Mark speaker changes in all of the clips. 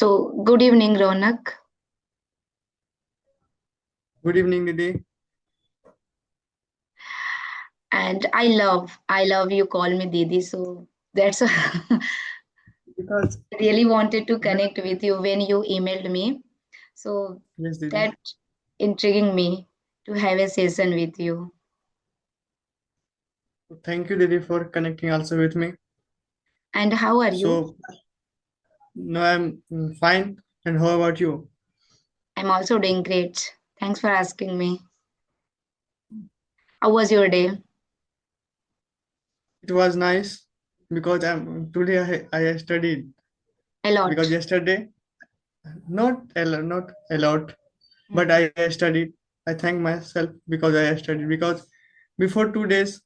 Speaker 1: So, good evening, Ronak.
Speaker 2: Good evening, Didi.
Speaker 1: And I love you call me Didi. So that's I
Speaker 2: Because
Speaker 1: really wanted to connect with you when you emailed me. So
Speaker 2: yes, Didi.
Speaker 1: that intriguing me to have a session with you.
Speaker 2: Thank you, Didi, for connecting also with me.
Speaker 1: And how are you?
Speaker 2: So now I'm fine. And how about you?
Speaker 1: I'm also doing great. Thanks for asking me. How was your day?
Speaker 2: It was nice because I studied
Speaker 1: A
Speaker 2: because
Speaker 1: lot.
Speaker 2: yesterday not a lot, but
Speaker 1: Mhm.
Speaker 2: I studied. I thank myself because I studied because before 2 days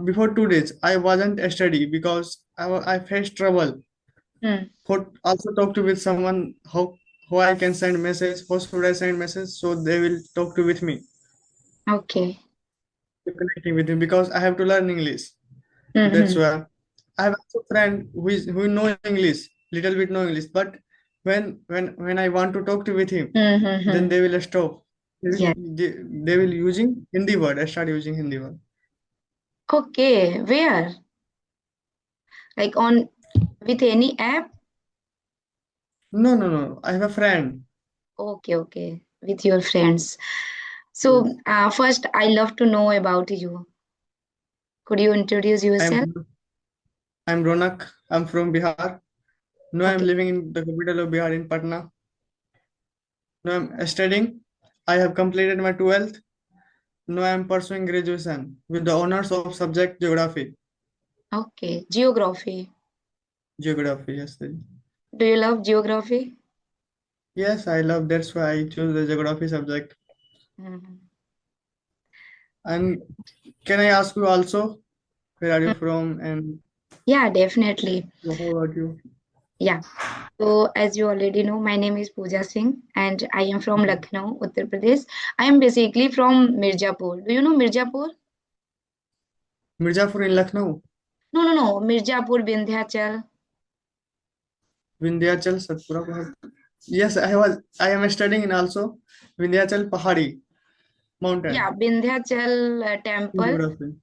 Speaker 2: before 2 days I wasn't study because I faced trouble
Speaker 1: Hmm.
Speaker 2: for also talk to with someone how I can send message, how should I send message so they will talk to with me,
Speaker 1: Okay.
Speaker 2: connecting with me because I have to learn English. That's
Speaker 1: Mm-hmm.
Speaker 2: why I have also friend who know English, little bit know English, but when I want to talk to with him, then
Speaker 1: Mm-hmm.
Speaker 2: they will stop.
Speaker 1: Yeah.
Speaker 2: They will using Hindi word. I start using Hindi word.
Speaker 1: Okay. Where? Like on with any app?
Speaker 2: No. I have a friend.
Speaker 1: Okay, okay. With your friends. So,
Speaker 2: Yes.
Speaker 1: first, I love to know about you. Could you introduce yourself?
Speaker 2: I'm I'm Ronak. I'm from Bihar. No, I'm
Speaker 1: Okay,
Speaker 2: living in the capital of Bihar in Patna. No, I'm studying. I have completed my 12th. No, I'm pursuing graduation with the honors of subject geography.
Speaker 1: okay. Geography.
Speaker 2: Geography, yes.
Speaker 1: Do you love geography?
Speaker 2: Yes, I love. That's why I choose the geography subject.
Speaker 1: Mhm.
Speaker 2: And can I ask you also, where are you from and
Speaker 1: Yeah, definitely.
Speaker 2: how about you?
Speaker 1: Yeah. So, as you already know, my name is Puja Singh and I am from Lucknow, Uttar Pradesh. I am basically from Mirzapur. Do you know Mirzapur?
Speaker 2: Mirzapur in Lucknow,
Speaker 1: No. Mirzapur, Vindhyachal.
Speaker 2: Vindhyachal, Satpura Pahad. Yes, I am studying in also Vindhyachal Pahadi
Speaker 1: Yeah,
Speaker 2: mountain
Speaker 1: Vindhyachal
Speaker 2: in
Speaker 1: temple.
Speaker 2: geography.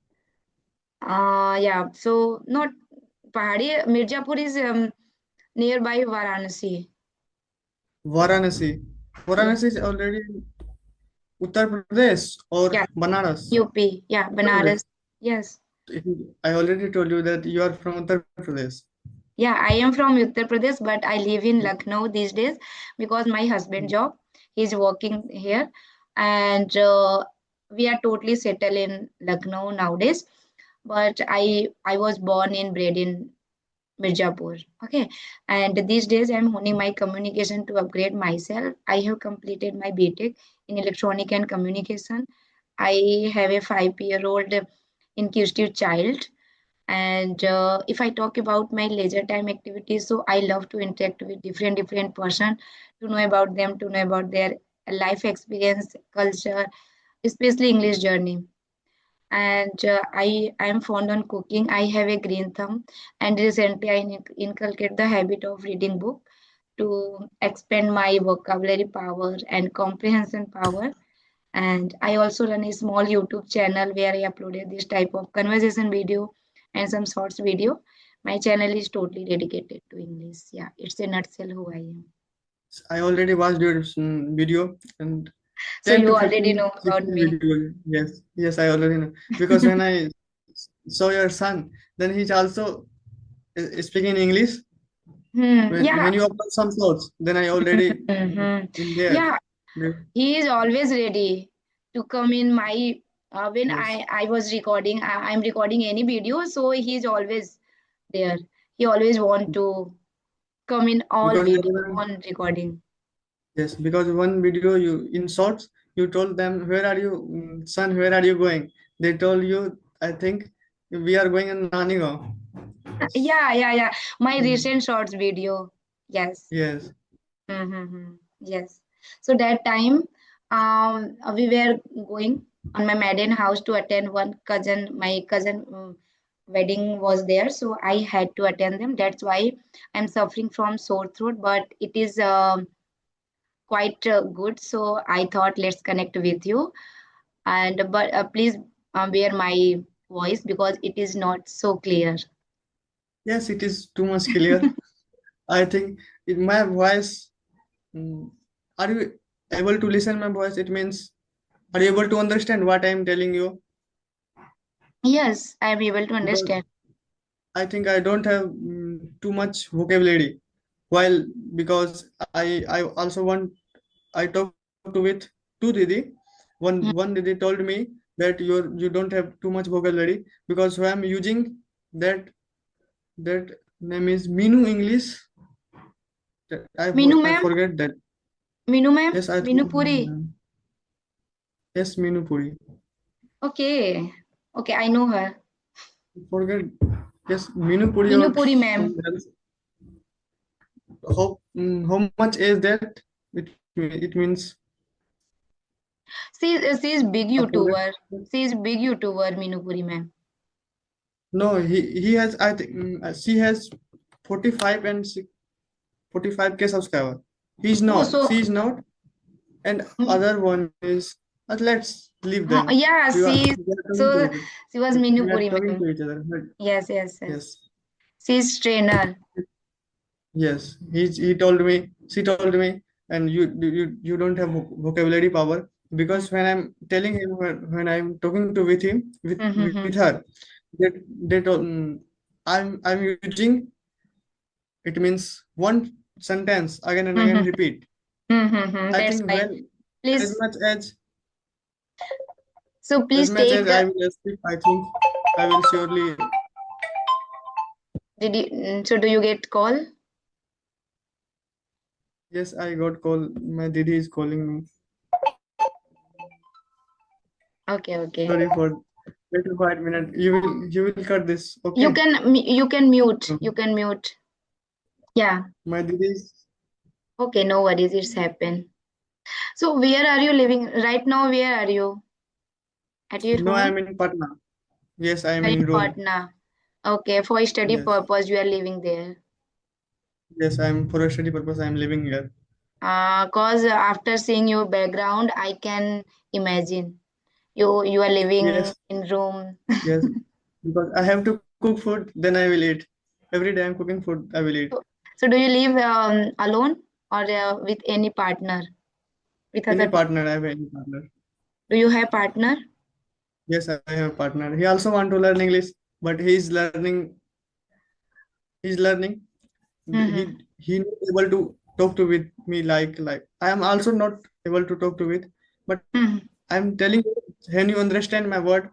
Speaker 1: Yeah. So, not Pahadi. Mirzapur is nearby Varanasi.
Speaker 2: Varanasi.
Speaker 1: Yeah.
Speaker 2: Varanasi is already in Uttar Pradesh or
Speaker 1: Yeah.
Speaker 2: Banaras.
Speaker 1: UP. Yeah.
Speaker 2: Uttar Pradesh.
Speaker 1: Banaras. Yes.
Speaker 2: I already told you that you are from Uttar Pradesh.
Speaker 1: Yeah. I am from Uttar Pradesh, but I live in Lucknow these days because my husband job. He's working here, and we are totally settled in Lucknow nowadays. But I was born and bred in Mirzapur. Okay. And these days I'm honing my communication to upgrade myself. I have completed my BTech in electronic and communication. I have a 5-year-old inquisitive child. And if I talk about my leisure time activities, so I love to interact with different person to know about them, to know about their life experience, culture, especially English journey. And I am fond on cooking. I have a green thumb, and recently I inculcate the habit of reading book to expand my vocabulary power and comprehension power. And I also run a small YouTube channel where I uploaded this type of conversation video and some shorts video. My channel is totally dedicated to English. Yeah, it's a nutshell who I am.
Speaker 2: I already watched your video and
Speaker 1: So
Speaker 2: 10
Speaker 1: you
Speaker 2: to
Speaker 1: already
Speaker 2: 15,
Speaker 1: know about
Speaker 2: 16
Speaker 1: me.
Speaker 2: videos. Yes, I already know. Because when I saw your son, then he's also speaking English. When
Speaker 1: Yeah.
Speaker 2: you upload some thoughts, then I already
Speaker 1: Mhm.
Speaker 2: in there.
Speaker 1: Yeah, he is always ready to come in my when
Speaker 2: Yes,
Speaker 1: I was recording. I'm recording any video, so he's always there. He always want to come in all
Speaker 2: because
Speaker 1: video on recording.
Speaker 2: because one video you in shorts you told them where are you son, where are you going? They told you, I think we are going in Nanigaon.
Speaker 1: Yeah. My
Speaker 2: Mm.
Speaker 1: recent shorts video. Yes.
Speaker 2: Yes.
Speaker 1: Mm-hmm. Yes. So that time, we were going on my maiden house to attend one cousin, my cousin. wedding was there, so I had to attend them. That's why I'm suffering from sore throat, but it is quite good. So I thought let's connect with you, and but please bear my voice because it is not so clear.
Speaker 2: Yes, it is too much clear. I think my voice. mm, Are you able to listen my voice? It means, are you able to understand what I am telling you?
Speaker 1: Yes, I am able to
Speaker 2: Because
Speaker 1: understand.
Speaker 2: I think I don't have too much vocabulary. While because I also want I talked with two Didi. One
Speaker 1: Hmm.
Speaker 2: Didi told me that you don't have too much vocabulary because who I'm using that that name is Minu English.
Speaker 1: Minu
Speaker 2: I
Speaker 1: ma'am,
Speaker 2: forget that.
Speaker 1: Minu ma'am,
Speaker 2: Yes, I
Speaker 1: Minu
Speaker 2: think
Speaker 1: Puri.
Speaker 2: yes, Minu Puri.
Speaker 1: Okay, okay, I know her.
Speaker 2: Forget. Yes, Minu Puri
Speaker 1: Minu
Speaker 2: or
Speaker 1: Puri ma'am.
Speaker 2: some else. How much is that? It means
Speaker 1: She is big
Speaker 2: I forget.
Speaker 1: YouTuber. She is big YouTuber, Minu Puri ma'am.
Speaker 2: No, he has I think she has 45 and 45K subscriber. He's
Speaker 1: Oh,
Speaker 2: not.
Speaker 1: so
Speaker 2: She's not. And other one is. Let's leave them.
Speaker 1: yeah,
Speaker 2: We are talking to
Speaker 1: so
Speaker 2: each other.
Speaker 1: she was Minu
Speaker 2: We are
Speaker 1: Puri
Speaker 2: talking
Speaker 1: ma'am.
Speaker 2: to each other. But
Speaker 1: Yes, yes, yes.
Speaker 2: yes,
Speaker 1: She's trainer.
Speaker 2: yes. He told me. She told me, and you don't have vocabulary power because when I'm telling him when I'm talking to with him with
Speaker 1: Mm-hmm.
Speaker 2: her, that they told I'm using it means one sentence again and again
Speaker 1: Mm-hmm.
Speaker 2: repeat.
Speaker 1: Mm-hmm.
Speaker 2: I
Speaker 1: That's
Speaker 2: think
Speaker 1: why.
Speaker 2: when as
Speaker 1: Please,
Speaker 2: much as
Speaker 1: so
Speaker 2: as
Speaker 1: please
Speaker 2: much
Speaker 1: take.
Speaker 2: as I will speak, I think I will surely.
Speaker 1: Did you? So do you get call?
Speaker 2: Yes, I got call. My Didi is calling me.
Speaker 1: Okay, okay.
Speaker 2: Sorry for wait for 5 minutes. You will cut this.
Speaker 1: You
Speaker 2: Okay.
Speaker 1: can you can mute.
Speaker 2: No.
Speaker 1: You can mute. Yeah.
Speaker 2: My Didi is
Speaker 1: Okay, no worries. It's happened. So where are you living right now? Where are you? At your
Speaker 2: no.
Speaker 1: home?
Speaker 2: I'm in Patna. Yes, I am
Speaker 1: Are in
Speaker 2: in Rome.
Speaker 1: Patna? Okay, for study
Speaker 2: Yes,
Speaker 1: purpose you are living there.
Speaker 2: yes. I'm for a study purpose. I'm living here.
Speaker 1: Cause after seeing your background, I can imagine you are living
Speaker 2: Yes,
Speaker 1: in room.
Speaker 2: yes. Because I have to cook food, then I will eat. Every day I'm cooking food. I will eat.
Speaker 1: So, so do you live alone or with any partner? With
Speaker 2: Any
Speaker 1: other partner?
Speaker 2: partner, I have any partner.
Speaker 1: Do you have partner?
Speaker 2: Yes, I have a partner. He also want to learn English, but he's learning. He's learning.
Speaker 1: Mm-hmm.
Speaker 2: He not able to talk to with me like I am also not able to talk to with. But
Speaker 1: Hmm.
Speaker 2: I'm telling you, can you understand my word?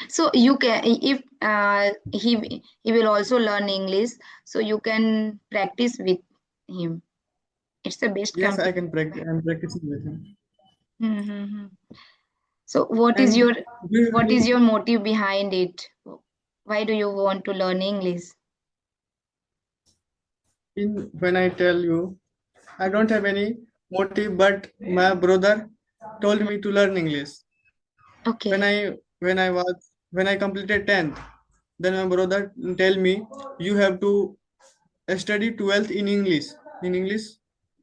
Speaker 1: So you can if he will also learn English, so you can practice with him. It's the best
Speaker 2: Yes, I
Speaker 1: company.
Speaker 2: can practice. I'm practicing with him.
Speaker 1: Mm-hmm. So what is
Speaker 2: And
Speaker 1: what is
Speaker 2: you,
Speaker 1: your motive behind it? Why do you want to learn English?
Speaker 2: in when I tell you, I don't have any motive, but my brother told
Speaker 1: Mhm.
Speaker 2: me to learn English. When
Speaker 1: Okay.
Speaker 2: I completed 10th, then my brother tell me you have to study 12th in English. In English,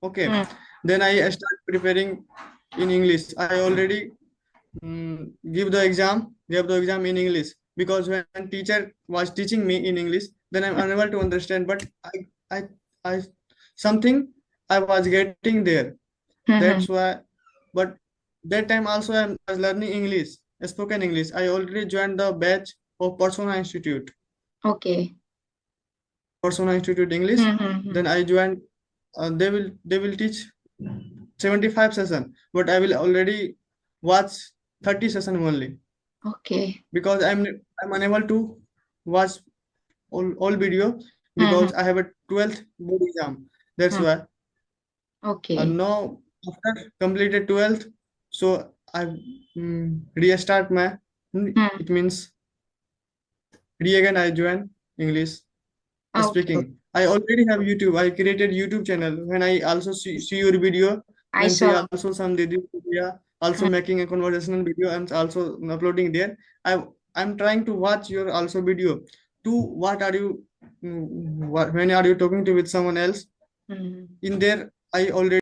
Speaker 2: okay.
Speaker 1: Mm.
Speaker 2: Then I start preparing in English. I already gave the exam in English because when teacher was teaching me in English, then I'm unable to understand. But I something I was getting there. That's
Speaker 1: Mm-hmm.
Speaker 2: why. But that time also I was learning English, spoken English. I already joined the batch of Persona Institute.
Speaker 1: Okay.
Speaker 2: Persona Institute English.
Speaker 1: Mm-hmm.
Speaker 2: Then I joined. They will teach 75 session, but I will already watch 30 session only
Speaker 1: Okay.
Speaker 2: because I'm unable to watch all video
Speaker 1: Mm-hmm.
Speaker 2: because I have a 12th board exam. That's why.
Speaker 1: Okay.
Speaker 2: Now after completed 12th, so I restart my.
Speaker 1: Mm.
Speaker 2: It means re again I join English
Speaker 1: Okay.
Speaker 2: speaking. I already have YouTube. I created YouTube channel. When I also see your video,
Speaker 1: I
Speaker 2: then see
Speaker 1: saw.
Speaker 2: also some Didi video, also
Speaker 1: Mm.
Speaker 2: making a conversational video and also uploading there. I I'm trying to watch your also video. Two, what are you, when are you talking to with someone else?
Speaker 1: Mm.
Speaker 2: In there, I already